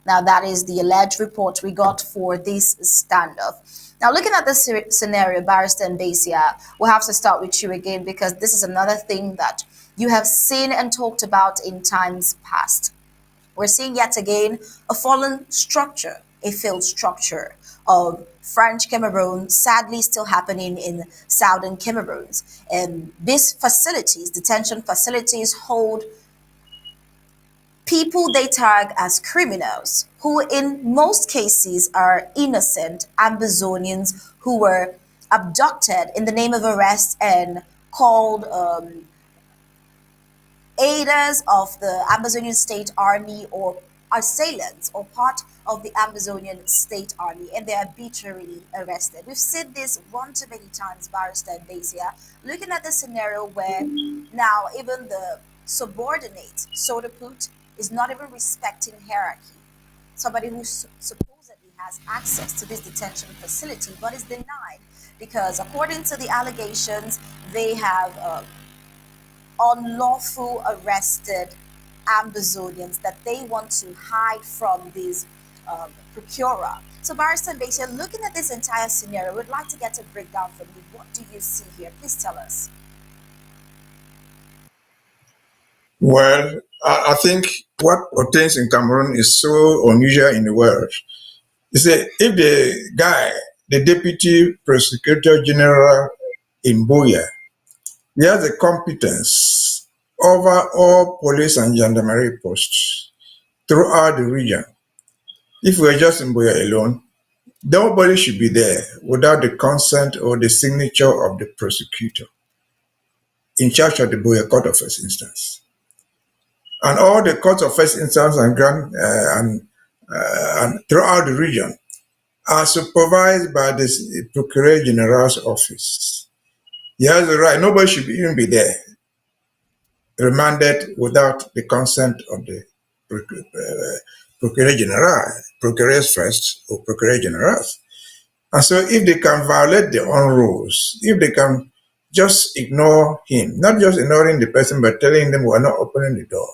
Now, that is the alleged report we got for this standoff. Now, looking at this scenario, Barrister and Basia, we'll have to start with you again because this is another thing that you have seen and talked about in times past. We're seeing yet again a fallen structure, a failed structure of French Cameroon, sadly still happening in southern Cameroon. And these facilities, detention facilities, hold people they tag as criminals, who in most cases are innocent Amazonians who were abducted in the name of arrest and called aiders of the Amazonian State Army or assailants or part of the Amazonian State Army, and they're arbitrarily arrested. We've seen this one too many times, Barrister and Basia, looking at the scenario where now even the subordinate, so to put, is not even respecting hierarchy. Somebody who supposedly has access to this detention facility but is denied because, according to the allegations, they have unlawful arrested Amazonians that they want to hide from this procurer. So, Barrister Basia, looking at this entire scenario, we'd like to get a breakdown from you. What do you see here? Please tell us. Well, I think what pertains in Cameroon is so unusual in the world. You say, if the guy, the deputy prosecutor general in Buea, he has the competence over all police and gendarmerie posts throughout the region. If we are just in Buea alone, nobody should be there without the consent or the signature of the prosecutor in charge of the Buea Court of First Instance. And all the courts of first instance and and throughout the region are supervised by the Procureur General's office. He has the right. Nobody should even be there, remanded without the consent of the Procureur General, Procureurs first or Procureur Generals. And so if they can violate their own rules, if they can just ignore him, not just ignoring the person, but telling them we're not opening the door,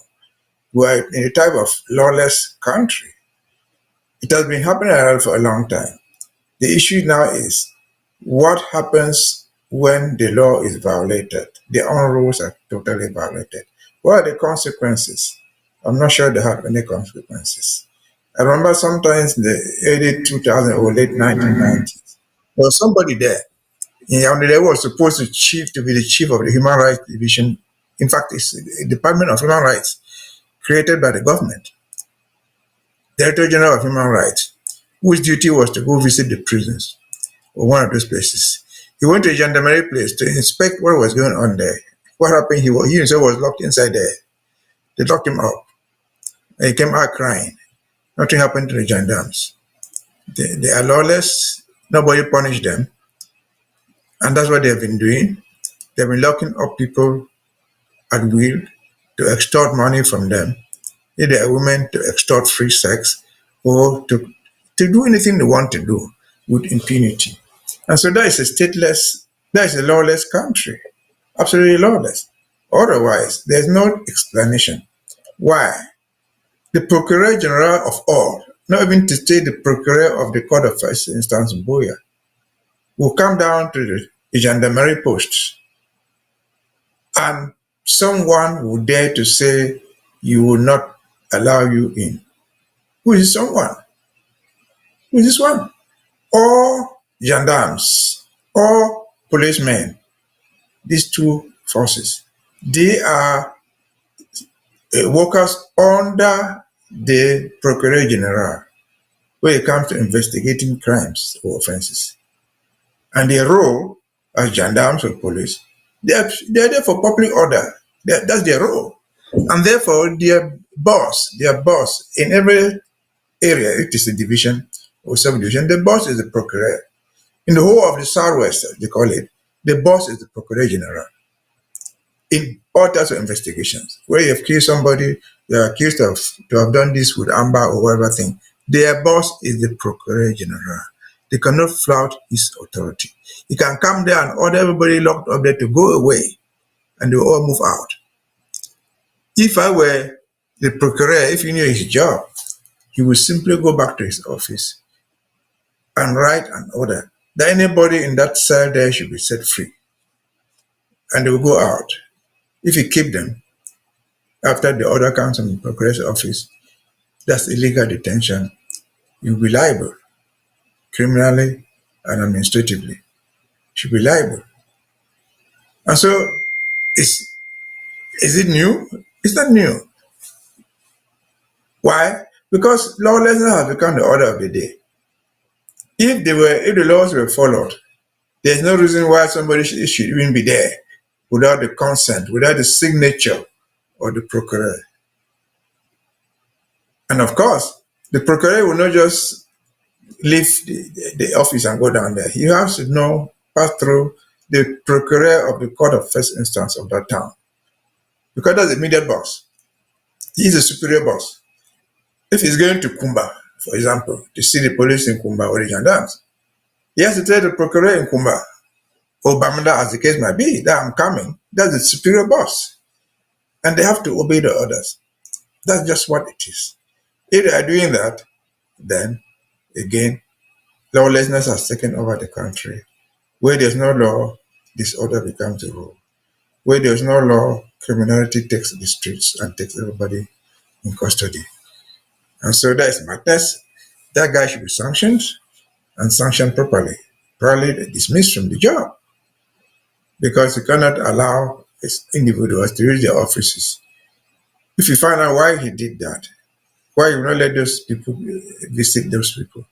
we're in a type of lawless country. It has been happening around for a long time. The issue now is what happens when the law is violated. The own rules are totally violated. What are the consequences? I'm not sure they have any consequences. I remember sometimes in the early 2000s or late 1990s, there was somebody there. They was supposed to be the chief of the Human Rights Division. In fact, it's the Department of Human Rights created by the government. Director General of Human Rights, whose duty was to go visit the prisons or one of those places. He went to a Gendarmerie place to inspect what was going on there. What happened? He himself was locked inside there. They locked him up. And he came out crying. Nothing happened to the gendarmes. They are lawless. Nobody punished them. And that's what they have been doing. They've been locking up people at will to extort money from them. If they are women, to extort free sex or to do anything they want to do with impunity. And so that is a stateless, that is a lawless country. Absolutely lawless. Otherwise, there's no explanation why the Procureur General of all, not even to say the Procureur of the Court of First Instance, Buea, will come down to the gendarmerie posts and someone will dare to say you will not allow you in. Who is someone? Who is this one? All gendarmes, all policemen, these two forces, they are workers under the Procureur General when it comes to investigating crimes or offenses. And their role as gendarmes or police, they are there for public order. That's their role. And therefore, their boss in every area, it is a division or subdivision, the boss is the procureur. In the whole of the Southwest, as they call it, the boss is the Procureur General. In all types of investigations, where you have killed somebody, you are accused of to have done this with Amba or whatever thing, their boss is the Procureur General. They cannot flout his authority. He can come there and order everybody locked up there to go away, and they will all move out. If I were the procureur, if he knew his job, he will simply go back to his office and write an order that anybody in that cell there should be set free. And they will go out. If you keep them after the order comes from the procurer's office, that's illegal detention. You'll be liable criminally and administratively. You should be liable. And so, is it new? It's not new. Why? Because lawlessness has become the order of the day. If the laws were followed, there's no reason why somebody should even be there without the consent, without the signature of the procurer. And of course, the procurer will not just leave the office and go down there. He has to pass through the procurer of the court of first instance of that town. Because that's the immediate boss. He's the superior boss. If he's going to Kumba, for example, to see the police in Kumba or the gendarmes, he has to tell the procureur in Kumba, or Bamenda as the case might be, that I'm coming. That's the superior boss. And they have to obey the orders. That's just what it is. If they are doing that, then again, lawlessness has taken over the country. Where there's no law, disorder becomes the rule. Where there's no law, criminality takes the streets and takes everybody in custody. And so that is madness. That guy should be sanctioned and sanctioned properly. Probably dismissed from the job. Because you cannot allow individuals to use their offices. If you find out why he did that, why you not let those people visit those people,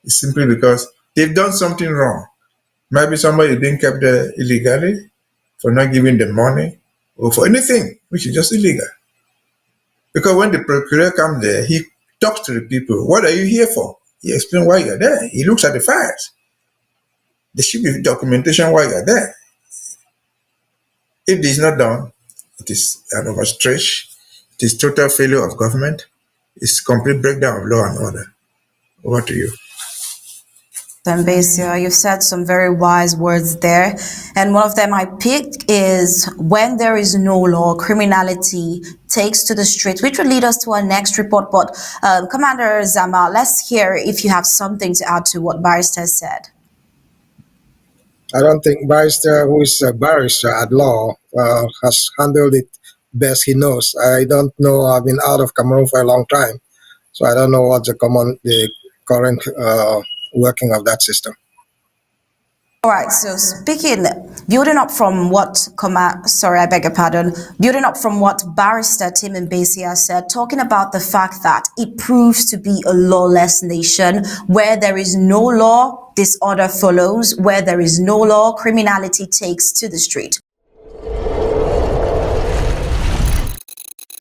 it's simply because they've done something wrong. Maybe somebody is being kept there illegally for not giving them money or for anything, which is just illegal. Because when the procurator comes there, he talks to the people. What are you here for? He explains why you're there. He looks at the files. There should be documentation why you're there. If this is not done, it is an overstretch. It is total failure of government. It's complete breakdown of law and order. Over to you. Basia, you've said some very wise words there. And one of them I picked is when there is no law, criminality takes to the streets, which will lead us to our next report. But Commander Zama, let's hear if you have something to add to what Barrister said. I don't think Barrister, who is a barrister at law, has handled it best he knows. I don't know. I've been out of Cameroon for a long time, so I don't know what's the current working of that system. All right. So building up from what building up from what Barrister Tim Mbesia said, talking about the fact that it proves to be a lawless nation where there is no law, disorder follows. Where there is no law, criminality takes to the street.